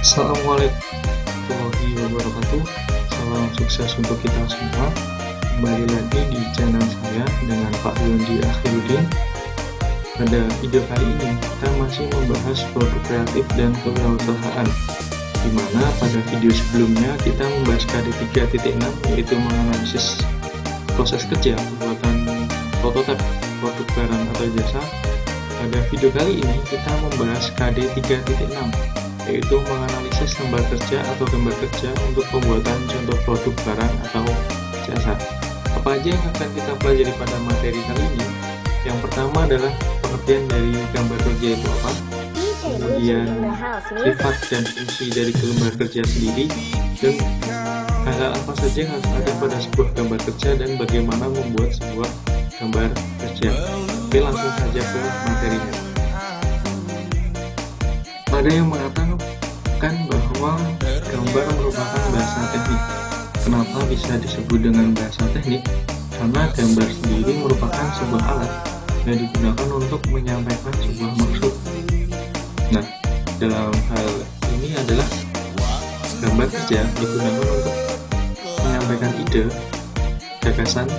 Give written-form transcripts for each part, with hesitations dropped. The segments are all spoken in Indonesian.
Assalamualaikum warahmatullahi wabarakatuh. Salam sukses untuk kita semua. Kembali lagi di channel saya dengan Pak Yondi Akhiruddin. Pada video kali ini kita masih membahas produk kreatif dan kewirausahaan, di mana pada video sebelumnya kita membahas KD 3.6, yaitu menganalisis proses kerja pembuatan prototipe produk barang atau jasa. Pada video kali ini kita membahas KD 3.6, yaitu menganalisis lembar kerja atau gambar kerja untuk pembuatan contoh produk barang atau jasa. Apa aja yang akan kita pelajari pada materi kali ini? Yang pertama adalah pengertian dari gambar kerja itu apa, kemudian sifat dan fungsi dari lembar kerja sendiri, dan hal-hal apa saja yang harus ada pada sebuah gambar kerja dan bagaimana membuat sebuah gambar kerja. Oke, langsung saja ke materinya. Ada yang mengatakan bahwa gambar merupakan bahasa teknik. Kenapa bisa disebut dengan bahasa teknik? Karena gambar sendiri merupakan sebuah alat yang digunakan untuk menyampaikan sebuah maksud. Nah, dalam hal ini adalah gambar kerja digunakan untuk menyampaikan ide, gagasan,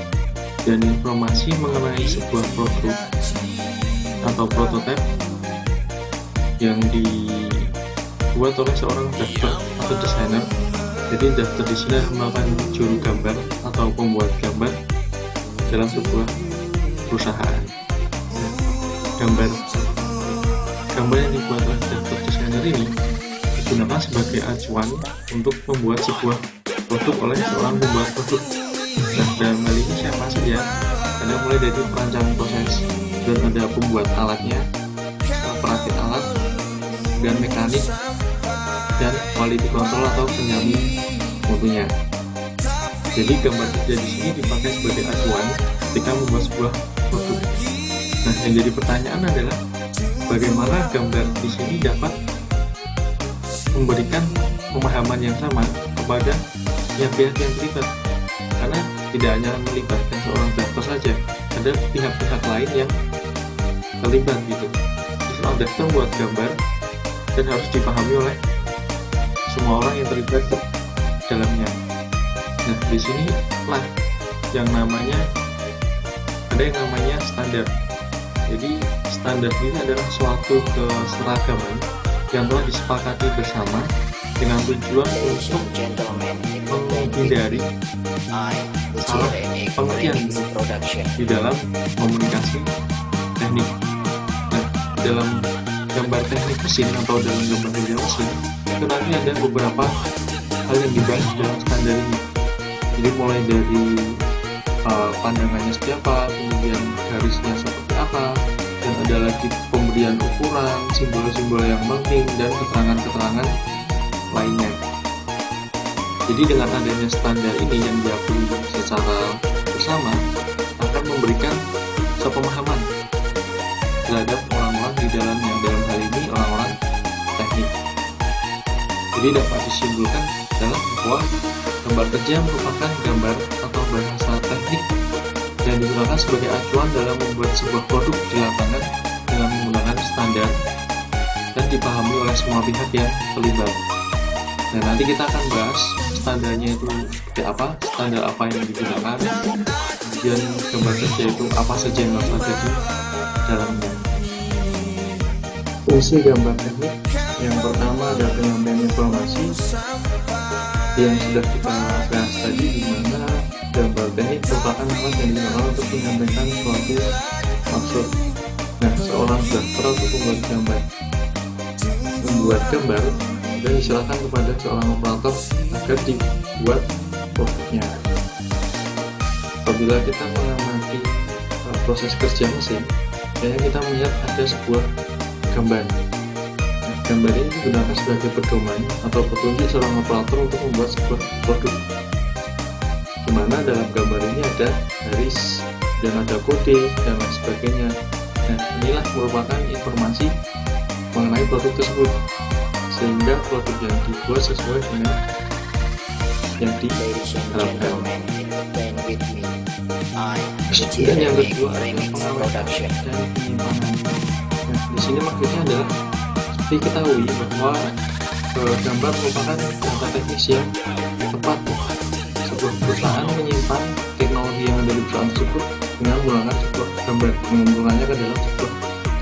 dan informasi mengenai sebuah produk atau prototipe yang dibuat oleh seorang drafter atau desainer. Jadi drafter di sini merupakan juru gambar atau pembuat gambar dalam sebuah perusahaan. Gambar yang dibuat oleh drafter desainer ini digunakan sebagai acuan untuk membuat sebuah produk oleh seorang pembuat produk. Nah, dalam hal ini siapa saja? Ada mulai dari perancang proses, dan ada pembuat alatnya, perakit alat, dan mekanik, dan quality control atau penjamin mutunya. Jadi gambar kerja di sini dipakai sebagai acuan ketika membuat sebuah produk. Nah, yang jadi pertanyaan adalah bagaimana gambar di sini dapat memberikan pemahaman yang sama kepada pihak-pihak yang terlibat, karena tidak hanya melibatkan seorang drafter saja, ada pihak-pihak lain yang terlibat gitu. Seorang drafter membuat gambar dan harus dipahami oleh semua orang yang terlibat di dalamnya. Nah, di sini lah yang namanya standar. Jadi standar ini adalah suatu keseragaman yang telah disepakati bersama dengan tujuan untuk menghindari salah pengertian di dalam komunikasi teknik. Nah, dalam gambar teknik mesin atau dalam gambar kerja mesin itu nanti ada beberapa hal yang dibahas dalam standar ini. Jadi mulai dari pandangannya seperti apa, kemudian garisnya seperti apa, dan ada lagi pemberian ukuran, simbol-simbol yang penting, dan keterangan-keterangan lainnya. Jadi dengan adanya standar ini yang diakui secara bersama akan memberikan sepemahaman terhadap orang-orang di dalam yang dalam hal ini orang-orang teknik. Jadi dapat disimpulkan adalah bahwa gambar kerja merupakan gambar atau bahasa teknik yang digunakan sebagai acuan dalam membuat sebuah produk di lapangan dengan menggunakan standar dan dipahami oleh semua pihak yang terlibat. Dan nanti kita akan bahas standarnya itu seperti apa, standar apa yang digunakan, kemudian gambar kerja itu apa saja yang harus ada di dalamnya. Fungsi gambar teknik yang pertama ada penyampaian informasi yang sudah kita bahas tadi, di mana gambar teknik merupakan alat yang digunakan untuk menyampaikan suatu maksud. Nah, seorang drafter atau membuat gambar dan diserahkan kepada seorang operator agar dibuat produknya. Apabila kita mengamati proses kerja mesin, kita melihat ada sebuah gambar. Nah, gambar ini digunakan sebagai pedoman atau petunjuk seorang operator untuk membuat sebuah produk, di mana dalam gambar ini ada garis dan ada kode dan lain sebagainya. Nah, inilah merupakan informasi mengenai produk tersebut, sehingga produk yang dibuat sesuai dengan yang diharapkan. Dan yang kedua adalah pengawetan dan penyimpanan. Nah, di sini maksudnya adalah diketahui bahwa gambar merupakan data teknis yang tepat. Sebuah perusahaan menyimpan teknologi yang ada di perusahaan tersebut dengan menggunakan sebuah gambar, mengumpulkannya ke dalam sebuah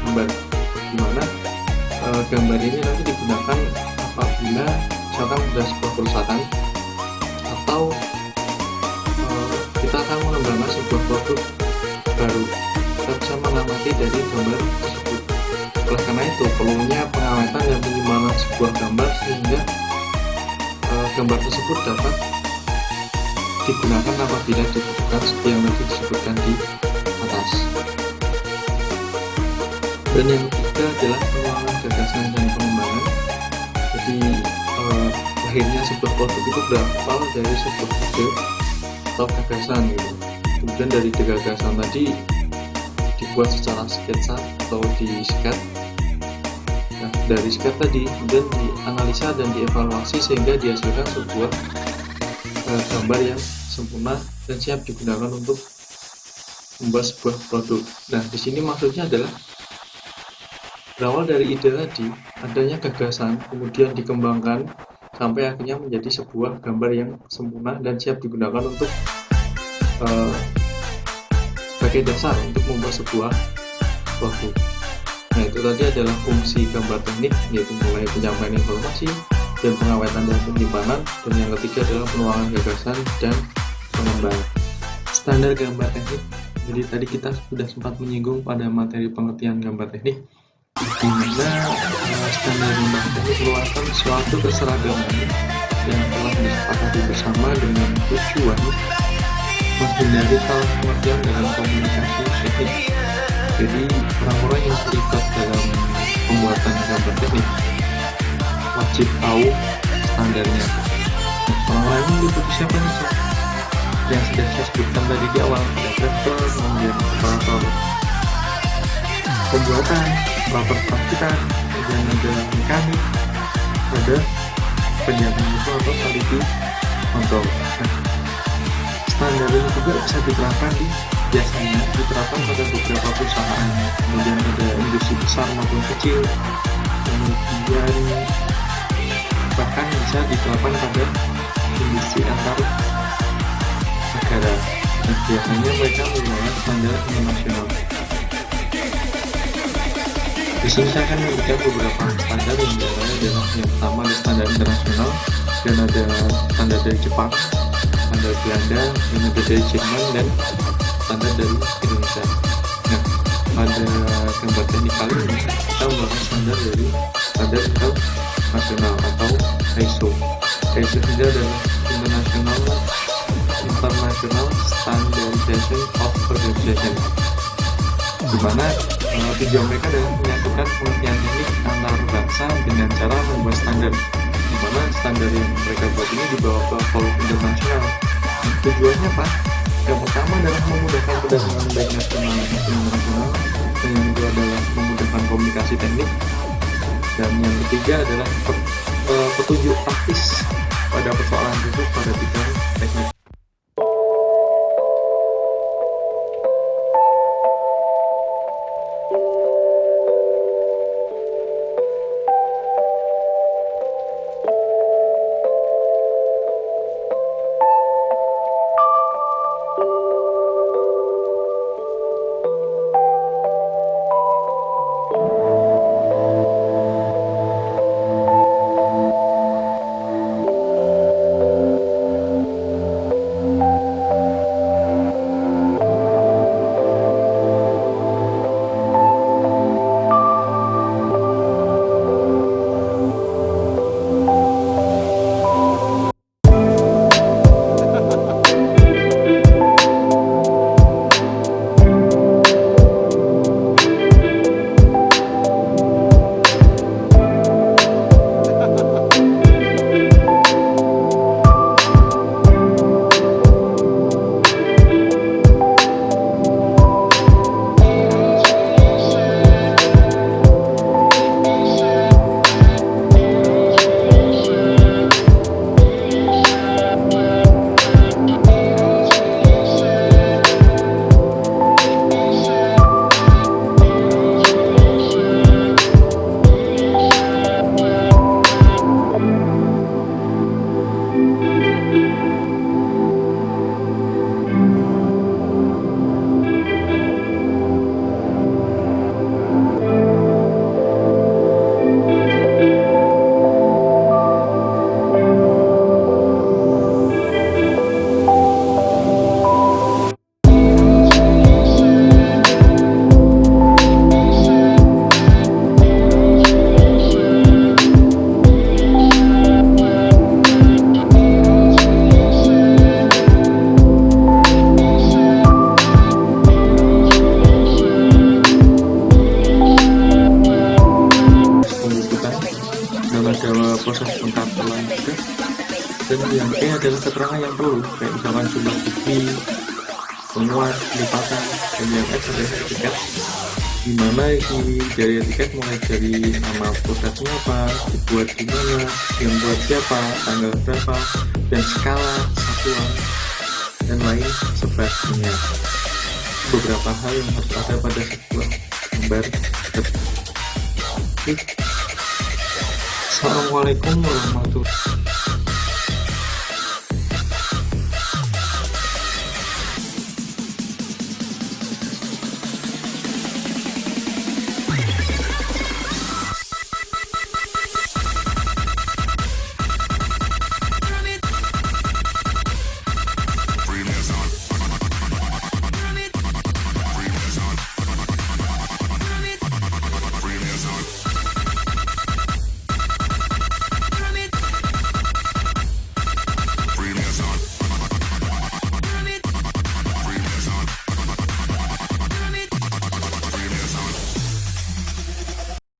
gambar, di mana gambar ini nanti digunakan apabila misalkan sudah sebuah perusahaan atau kita akan mengembangkan sebuah produk baru, kita bisa mengamati dari gambar tersebut. Oleh karena itu perlunya pengawatan dan penyimpanan sebuah gambar sehingga gambar tersebut dapat digunakan apabila dibutuhkan seperti yang nanti disebutkan di atas. Dan yang ketiga adalah pengembangan gagasan dan pengembangan. Jadi lahirnya sebuah produk itu berawal dari sebuah ide atau gagasan gitu. Kemudian dari gagasan tadi dibuat secara sketsa atau disikat. Nah, dari sikat tadi kemudian dianalisa dan dievaluasi sehingga dihasilkan sebuah gambar yang sempurna dan siap digunakan untuk membuat sebuah produk. Nah, di sini maksudnya adalah berawal dari ide tadi, adanya gagasan, kemudian dikembangkan sampai akhirnya menjadi sebuah gambar yang sempurna dan siap digunakan untuk sebagai dasar untuk membuat sebuah produk. Nah, itu tadi adalah fungsi gambar teknik, yaitu mulai penyampaian informasi dan pengawatan dan penyimpanan, dan yang ketiga adalah penuangan gagasan dan pengembangan. Standar gambar teknik. Jadi tadi kita sudah sempat menyinggung pada materi pengertian gambar teknik, di mana standar gambar teknik merupakan suatu keseragaman yang telah disepakati bersama dengan tujuan menghindari salah pengertian dalam komunikasi teknik. Jadi orang-orang yang terlibat dalam pembuatan gambar teknik wajib tahu standarnya. Orang-orang ini meliputi siapa nih? Yang sudah saya sebutkan tadi di awal, ada drafter, kemudian operator pembuatan, operator perakitan, kemudian ada mekanik, ada penjaga itu atau quality control. Nah, standar ini juga bisa diterapkan biasanya diterapkan pada beberapa perusahaan, kemudian ada industri besar maupun kecil, kemudian bahkan bisa diterapkan pada industri antar negara, dan biasanya mereka menggunakan standar internasional. Di sini saya akan memberikan beberapa standar yang adalah yang pertama ada standar internasional, dan ada standar dari Jepang, standar Belanda, dan ada dari Jerman, dan standar dari Indonesia. Nah, pada gambar teknik kali ini kita menggunakan standar dari standar internasional atau ISO. ISO juga adalah International Standardization of Organization, di mana tujuan mereka adalah menyatukan pengertian teknik antar bangsa dengan cara membuat standar, di mana standar yang mereka buat ini dibawa ke forum internasional. Tujuannya apa? Yang pertama adalah memudahkan perdagangan baik nasional maupun internasional, dan yang kedua adalah memudahkan komunikasi teknik, dan yang ketiga adalah petunjuk praktis pada persoalan tersebut pada bidang teknik. proses pengkartelan juga. Dan yang E adalah keterangan yang perlu, kayak misalkan jumlah bukti, penguat, lipatan. Dan yang F adalah etiket, dimana isi dari etiket mulai dari nama produknya apa, dibuat di mana, yang buat siapa, tanggal berapa, dan skala satuan dan lain sebagainya. Beberapa hal yang harus ada pada sebuah gambar. Assalamualaikum warahmatullahi wabarakatuh.